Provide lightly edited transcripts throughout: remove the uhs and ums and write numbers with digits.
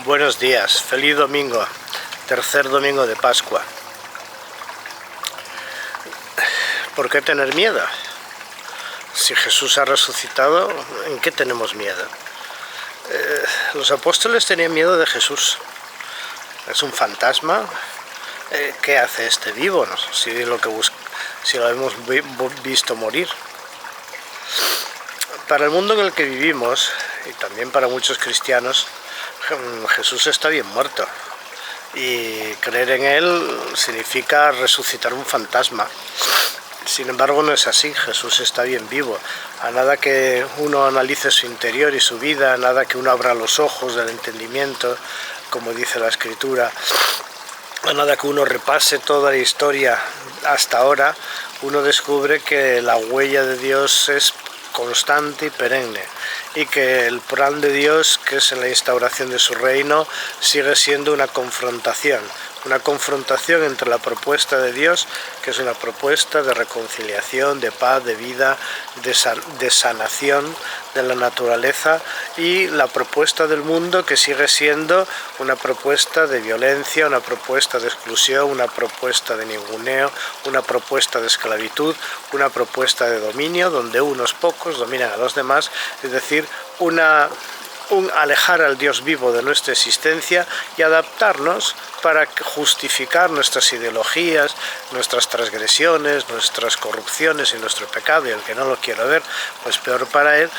Buenos días, feliz domingo, tercer domingo de Pascua. ¿Por qué tener miedo? Si Jesús ha resucitado, ¿en qué tenemos miedo? Los apóstoles tenían miedo de Jesús. Es un fantasma. ¿Qué hace este vivo? No sé si lo hemos visto morir. Para el mundo en el que vivimos, y también para muchos cristianos, Jesús está bien muerto. Y creer en Él significa resucitar un fantasma. Sin embargo, no es así. Jesús está bien vivo. A nada que uno analice su interior y su vida, a nada que uno abra los ojos del entendimiento, como dice la Escritura, a nada que uno repase toda la historia hasta ahora, uno descubre que la huella de Dios es constante y perenne, y que el plan de Dios, que es la instauración de su reino, sigue siendo una confrontación entre la propuesta de Dios, que es una propuesta de reconciliación, de paz, de vida, de sanación de la naturaleza, y la propuesta del mundo, que sigue siendo una propuesta de violencia, una propuesta de exclusión, una propuesta de ninguneo, una propuesta de esclavitud, una propuesta de dominio, donde unos pocos dominan a los demás, es decir, un alejar al Dios vivo de nuestra existencia y adaptarnos para justificar nuestras ideologías, nuestras transgresiones, nuestras corrupciones y nuestro pecado, y el que no lo quiera ver, pues peor para él,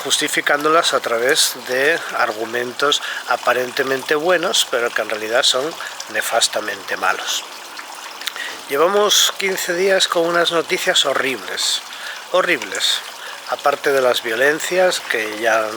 justificándolas a través de argumentos aparentemente buenos, pero que en realidad son nefastamente malos. Llevamos 15 días con unas noticias horribles. Aparte de las violencias que ya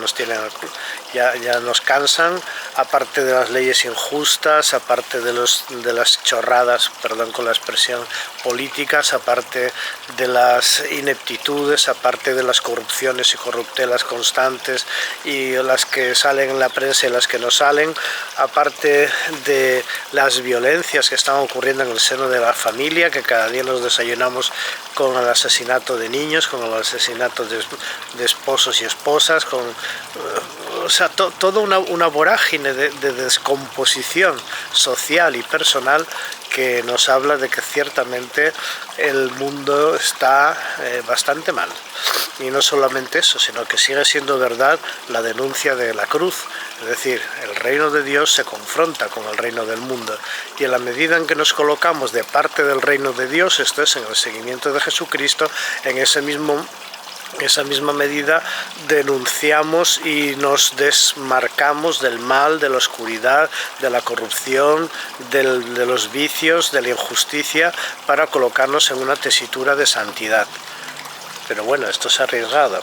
nos cansan, aparte de las leyes injustas, aparte de las chorradas, perdón con la expresión, políticas, aparte de las ineptitudes, aparte de las corrupciones y corruptelas constantes y las que salen en la prensa y las que no salen, aparte de las violencias que están ocurriendo en el seno de la familia, que cada día nos desayunamos con el asesinato de niños, con el asesinato de esposos y esposas, toda una vorágine de descomposición social y personal que nos habla de que ciertamente el mundo está bastante mal. Y no solamente eso, sino que sigue siendo verdad la denuncia de la cruz. Es decir, el reino de Dios se confronta con el reino del mundo, y en la medida en que nos colocamos de parte del reino de Dios, esto es, en el seguimiento de Jesucristo, en esa misma medida denunciamos y nos desmarcamos del mal, de la oscuridad, de la corrupción, de los vicios, de la injusticia, para colocarnos en una tesitura de santidad. Pero bueno, esto es arriesgado.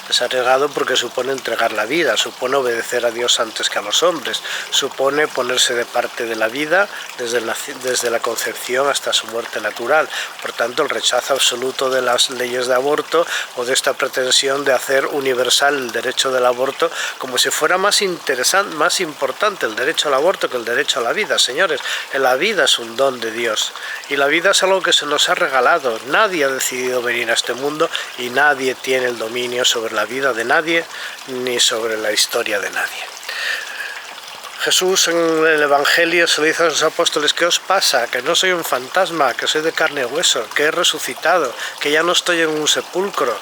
Es arriesgado porque supone entregar la vida, supone obedecer a Dios antes que a los hombres, supone ponerse de parte de la vida desde la concepción hasta su muerte natural. Por tanto, el rechazo absoluto de las leyes de aborto, o de esta pretensión de hacer universal el derecho del aborto, como si fuera más importante el derecho al aborto que el derecho a la vida. Señores, la vida es un don de Dios, y la vida es algo que se nos ha regalado. Nadie ha decidido venir a este mundo, y nadie tiene el dominio sobre la vida de nadie, ni sobre la historia de nadie. Jesús en el Evangelio se le dice a los apóstoles: ¿qué os pasa? Que no soy un fantasma, que soy de carne y hueso, que he resucitado, que ya no estoy en un sepulcro.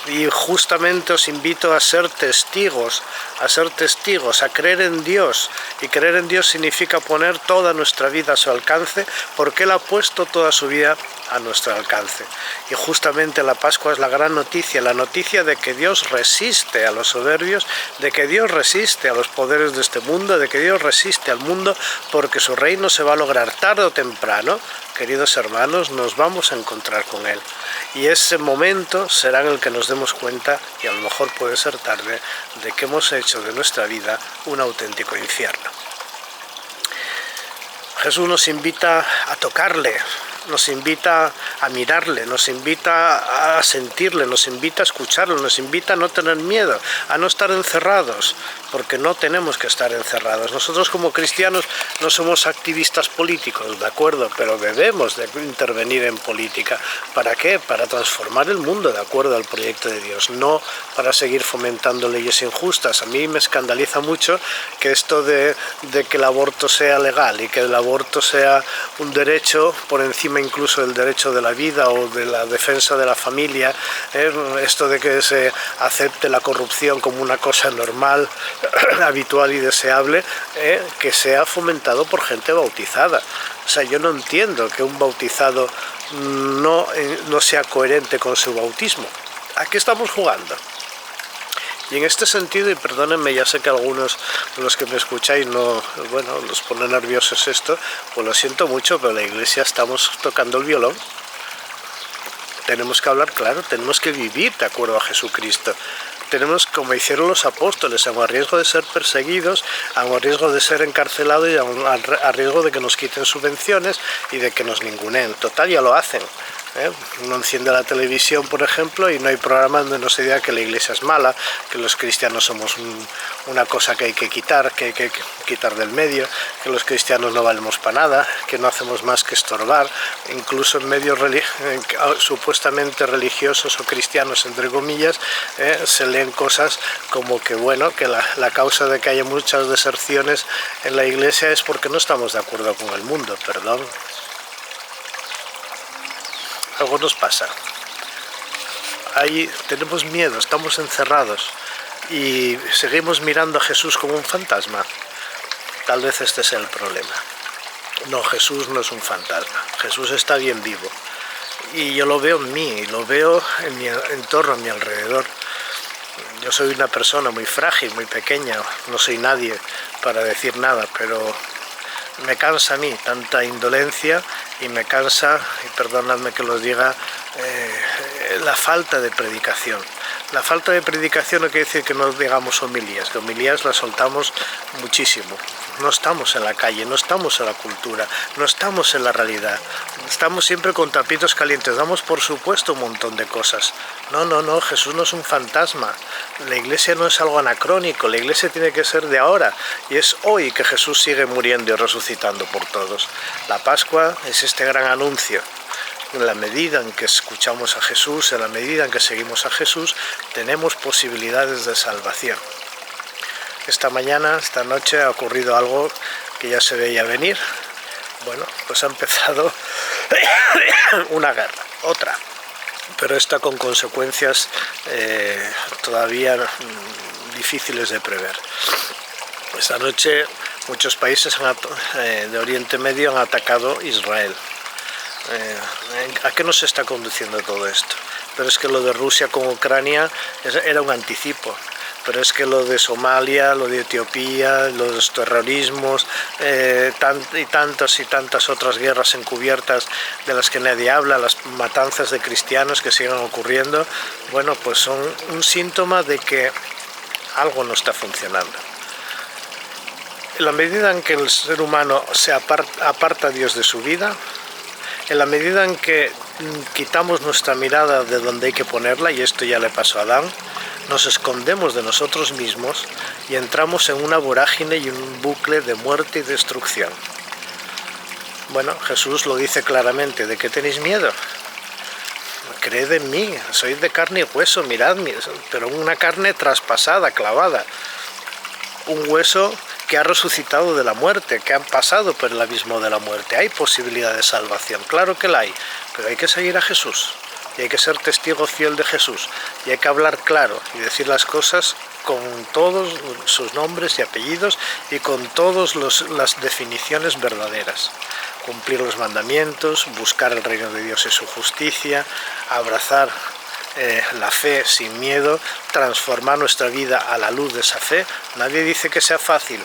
Y justamente os invito a ser testigos, a creer en Dios. Y creer en Dios significa poner toda nuestra vida a su alcance, porque Él ha puesto toda su vida a nuestro alcance. Y justamente la Pascua es la gran noticia, la noticia de que Dios resiste a los soberbios, de que Dios resiste a los poderes de este mundo, de que Dios resiste al mundo, porque su reino se va a lograr tarde o temprano. Queridos hermanos, nos vamos a encontrar con Él. Y ese momento será en el que nos demos cuenta, y a lo mejor puede ser tarde, de que hemos hecho de nuestra vida un auténtico infierno. Jesús nos invita a tocarle, nos invita a mirarle, nos invita a sentirle, nos invita a escucharle, nos invita a no tener miedo, a no estar encerrados, porque no tenemos que estar encerrados. Nosotros como cristianos no somos activistas políticos, de acuerdo, pero debemos de intervenir en política. ¿Para qué? Para transformar el mundo de acuerdo al proyecto de Dios, no para seguir fomentando leyes injustas. A mí me escandaliza mucho que esto de que el aborto sea legal y que el aborto sea un derecho por encima incluso del derecho de la vida o de la defensa de la familia, esto de que se acepte la corrupción como una cosa normal, habitual y deseable, que sea fomentado por gente bautizada. O sea, yo no entiendo que un bautizado no sea coherente con su bautismo. ¿A qué estamos jugando? Y en este sentido, y perdónenme, ya sé que algunos de los que me escucháis los pone nerviosos esto, pues lo siento mucho, pero la Iglesia estamos tocando el violón. Tenemos que hablar claro, tenemos que vivir de acuerdo a Jesucristo. Tenemos, como hicieron los apóstoles, a riesgo de ser perseguidos, a riesgo de ser encarcelados y a riesgo de que nos quiten subvenciones y de que nos ninguneen. Total, ya lo hacen. Uno enciende la televisión, por ejemplo, y no hay programa donde no se diga que la Iglesia es mala, que los cristianos somos una cosa que hay que quitar del medio, que los cristianos no valemos para nada, que no hacemos más que estorbar. Incluso en medios supuestamente religiosos o cristianos, entre comillas, se leen cosas como que, bueno, que la causa de que haya muchas deserciones en la Iglesia es porque no estamos de acuerdo con el mundo, perdón. Algo nos pasa. Ahí tenemos miedo, estamos encerrados y seguimos mirando a Jesús como un fantasma. Tal vez este sea el problema. No, Jesús no es un fantasma. Jesús está bien vivo. Y yo lo veo en mí, lo veo en mi entorno, a mi alrededor. Yo soy una persona muy frágil, muy pequeña, no soy nadie para decir nada, pero me cansa a mí tanta indolencia y me cansa, y perdonadme que lo diga, la falta de predicación. La falta de predicación no quiere decir que no digamos homilías, que homilías las soltamos muchísimo. No estamos en la calle, no estamos en la cultura, no estamos en la realidad. Estamos siempre con tapitos calientes, damos por supuesto un montón de cosas. No, Jesús no es un fantasma. La Iglesia no es algo anacrónico, la Iglesia tiene que ser de ahora. Y es hoy que Jesús sigue muriendo y resucitando por todos. La Pascua es este gran anuncio. En la medida en que escuchamos a Jesús, en la medida en que seguimos a Jesús, tenemos posibilidades de salvación. Esta mañana, esta noche, ha ocurrido algo que ya se veía venir. Bueno, pues ha empezado una guerra, otra, pero esta con consecuencias todavía difíciles de prever. Esta noche muchos países de Oriente Medio han atacado Israel. ¿A qué nos está conduciendo todo esto? Pero es que lo de Rusia con Ucrania era un anticipo. Pero es que lo de Somalia, lo de Etiopía, los terrorismos y tantas otras guerras encubiertas de las que nadie habla, las matanzas de cristianos que siguen ocurriendo, bueno, pues son un síntoma de que algo no está funcionando. En la medida en que el ser humano se aparta a Dios de su vida, en la medida en que quitamos nuestra mirada de donde hay que ponerla, y esto ya le pasó a Adán, nos escondemos de nosotros mismos y entramos en una vorágine y un bucle de muerte y destrucción. Bueno, Jesús lo dice claramente: ¿de qué tenéis miedo? Creed en mí, soy de carne y hueso, miradme, pero una carne traspasada, clavada, un hueso que ha resucitado de la muerte, que han pasado por el abismo de la muerte. Hay posibilidad de salvación, claro que la hay, pero hay que seguir a Jesús. Y hay que ser testigo fiel de Jesús, y hay que hablar claro y decir las cosas con todos sus nombres y apellidos y con todas las definiciones verdaderas. Cumplir los mandamientos, buscar el reino de Dios y su justicia, abrazar la fe sin miedo, transformar nuestra vida a la luz de esa fe. Nadie dice que sea fácil,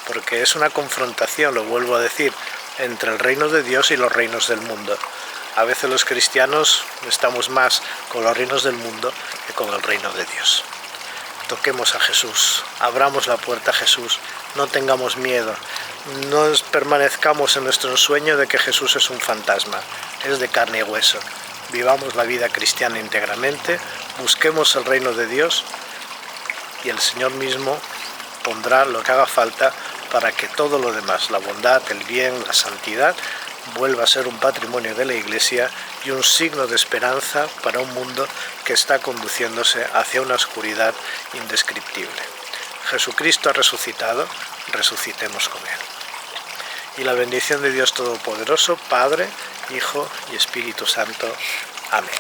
porque es una confrontación, lo vuelvo a decir, entre el reino de Dios y los reinos del mundo. A veces los cristianos estamos más con los reinos del mundo que con el reino de Dios. Toquemos a Jesús, abramos la puerta a Jesús, no tengamos miedo, no permanezcamos en nuestro ensueño de que Jesús es un fantasma, es de carne y hueso. Vivamos la vida cristiana íntegramente, busquemos el reino de Dios y el Señor mismo pondrá lo que haga falta para que todo lo demás, la bondad, el bien, la santidad, vuelva a ser un patrimonio de la Iglesia y un signo de esperanza para un mundo que está conduciéndose hacia una oscuridad indescriptible. Jesucristo ha resucitado, resucitemos con Él. Y la bendición de Dios Todopoderoso, Padre, Hijo y Espíritu Santo. Amén.